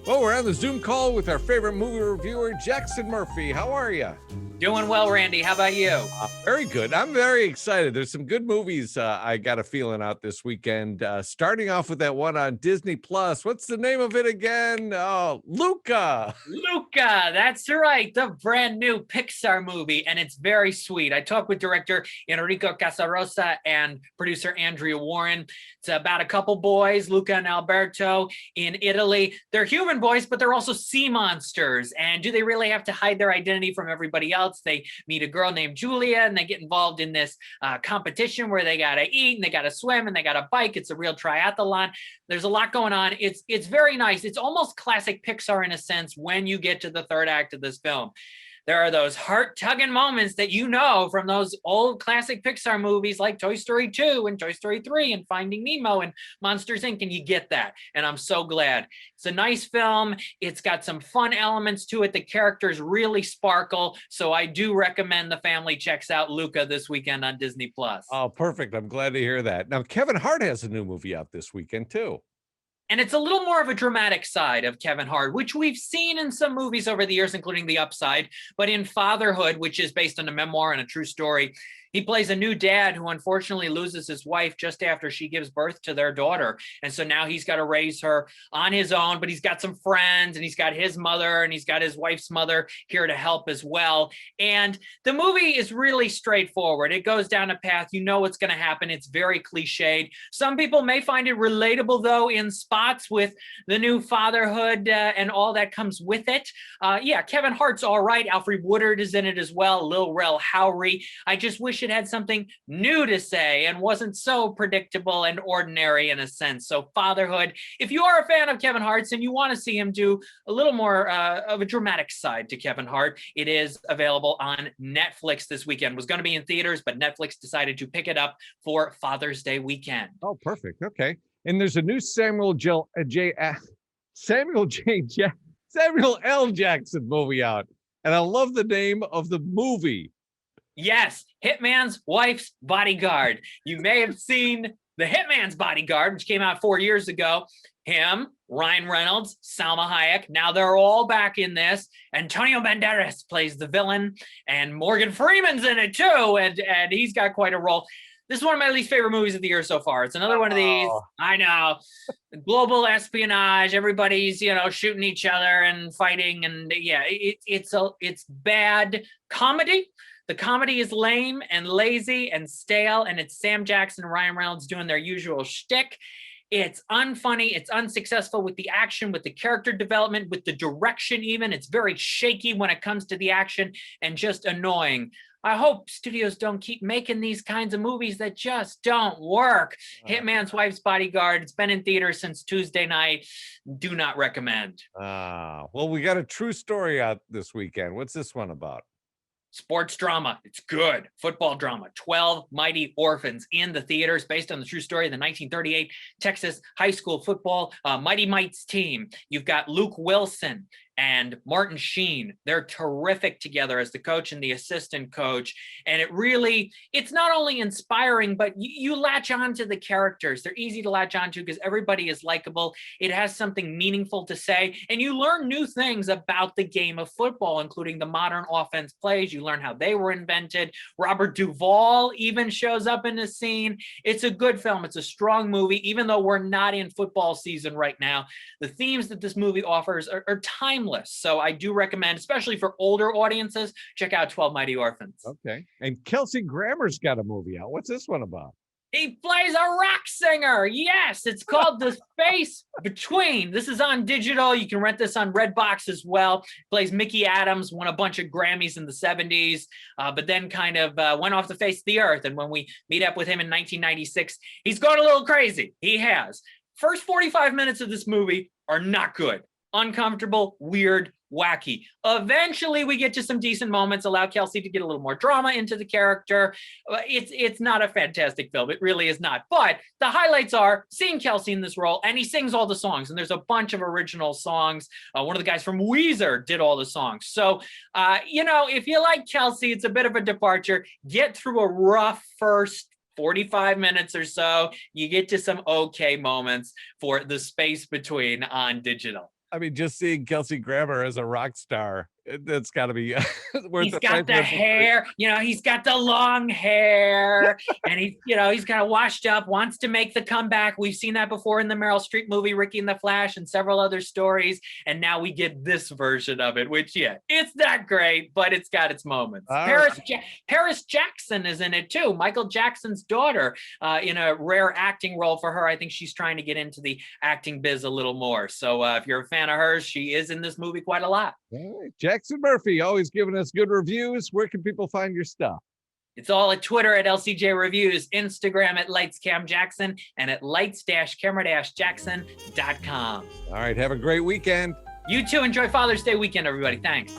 Well, we're on the Zoom call with our favorite movie reviewer, Jackson Murphy. How are you? Doing well, Randy. How about you? Very good. I'm very excited. There's some good movies I got a feeling out this weekend. Starting off with that one on Disney Plus. What's the name of it again? Oh, Luca. Luca, that's right. The brand new Pixar movie, and it's very sweet. I talked with director Enrico Casarosa and producer Andrea Warren. It's about a couple boys, Luca and Alberto, in Italy. They're human boys, but they're also sea monsters. And do they really have to hide their identity from everybody else? They meet a girl named Julia, and they get involved in this competition where they got to eat and they got to swim and they got to bike. It's a real triathlon. There's a lot going on. It's very nice. It's almost classic Pixar in a sense when you get to the third act of this film. There are those heart-tugging moments that you know from those old classic Pixar movies like Toy Story 2 and Toy Story 3 and Finding Nemo and Monsters, Inc., and you get that, and I'm so glad. It's a nice film. It's got some fun elements to it. The characters really sparkle, so I do recommend the family checks out Luca this weekend on Disney+. Oh, perfect. I'm glad to hear that. Now, Kevin Hart has a new movie out this weekend, too. And it's a little more of a dramatic side of Kevin Hart, which we've seen in some movies over the years, including The Upside. But in Fatherhood, which is based on a memoir and a true story, he plays a new dad who unfortunately loses his wife just after she gives birth to their daughter. And so now he's got to raise her on his own, but he's got some friends and he's got his mother and he's got his wife's mother here to help as well. And the movie is really straightforward. It goes down a path. You know what's going to happen. It's very cliched. Some people may find it relatable, though, in spots with the new Fatherhood and all that comes with it. Yeah, Kevin Hart's all right. Alfred Woodard is in it as well. Lil Rel Howery. I just wish it had something new to say and wasn't so predictable and ordinary in a sense. So Fatherhood, if you are a fan of Kevin Hart's and you want to see him do a little more of a dramatic side to Kevin Hart, it is available on Netflix this weekend. It was going to be in theaters, but Netflix decided to pick it up for Father's Day weekend. Oh, perfect. Okay. And there's a new Samuel L. Jackson movie out. And I love the name of the movie. Yes, Hitman's Wife's Bodyguard. You may have seen the Hitman's Bodyguard, which came out 4 years ago. Him, Ryan Reynolds, Salma Hayek. Now they're all back in this. Antonio Banderas plays the villain, and Morgan Freeman's in it too, and he's got quite a role. This is one of my least favorite movies of the year so far. It's another one of these. I know. Global espionage. Everybody's, shooting each other and fighting. And yeah, it's bad comedy. The comedy is lame and lazy and stale. And it's Sam Jackson and Ryan Reynolds doing their usual shtick. It's unfunny. It's unsuccessful with the action, with the character development, with the direction even. It's very shaky when it comes to the action and just annoying. I hope studios don't keep making these kinds of movies that just don't work. Hitman's Wife's Bodyguard. It's been in theaters since Tuesday night. Do not recommend. Well, we got a true story out this weekend. What's this one about? Sports drama. It's good. Football drama. 12 Mighty Orphans in the theaters based on the true story of the 1938 Texas high school football Mighty Mites team. You've got Luke Wilson and Martin Sheen. They're terrific together as the coach and the assistant coach. And it's not only inspiring, but you latch on to the characters. They're easy to latch on to because everybody is likable. It has something meaningful to say. And you learn new things about the game of football, including the modern offense plays. You learn how they were invented. Robert Duvall even shows up in the scene. It's a good film. It's a strong movie, even though we're not in football season right now. The themes that this movie offers are timeless. So I do recommend, especially for older audiences, check out 12 Mighty Orphans. Okay. And Kelsey Grammer's got a movie out. What's this one about? He plays a rock singer. Yes, it's called The Space Between. This is on digital. You can rent this on Redbox as well. Plays Mickey Adams, won a bunch of Grammys in the 70s, but then kind of went off the face of the earth. And when we meet up with him in 1996, he's gone a little crazy. He has. First 45 minutes of this movie are not good. Uncomfortable, weird, wacky. Eventually, we get to some decent moments, allow Kelsey to get a little more drama into the character. It's not a fantastic film. It really is not. But the highlights are seeing Kelsey in this role, and he sings all the songs, and there's a bunch of original songs. One of the guys from Weezer did all the songs. So, if you like Kelsey, it's a bit of a departure. Get through a rough first 45 minutes or so. You get to some okay moments for The Space Between on digital. I mean, just seeing Kelsey Grammer as a rock star, that's got to be worth He's the got the price. hair, he's got the long hair, and he's kind of washed up, wants to make the comeback. We've seen that before in the Meryl Streep movie, Ricky and the Flash, and several other stories. And now we get this version of it, which, it's not great, but it's got its moments. Paris Jackson is in it too. Michael Jackson's daughter, in a rare acting role for her. I think she's trying to get into the acting biz a little more. So if you're a fan of hers, she is in this movie quite a lot. All right. Jackson Murphy, always giving us good reviews. Where can people find your stuff? It's all at Twitter at LCJ Reviews, Instagram at LightsCamJackson, and at lights-camera-jackson.com. All right. Have a great weekend. You too. Enjoy Father's Day weekend, everybody. Thanks.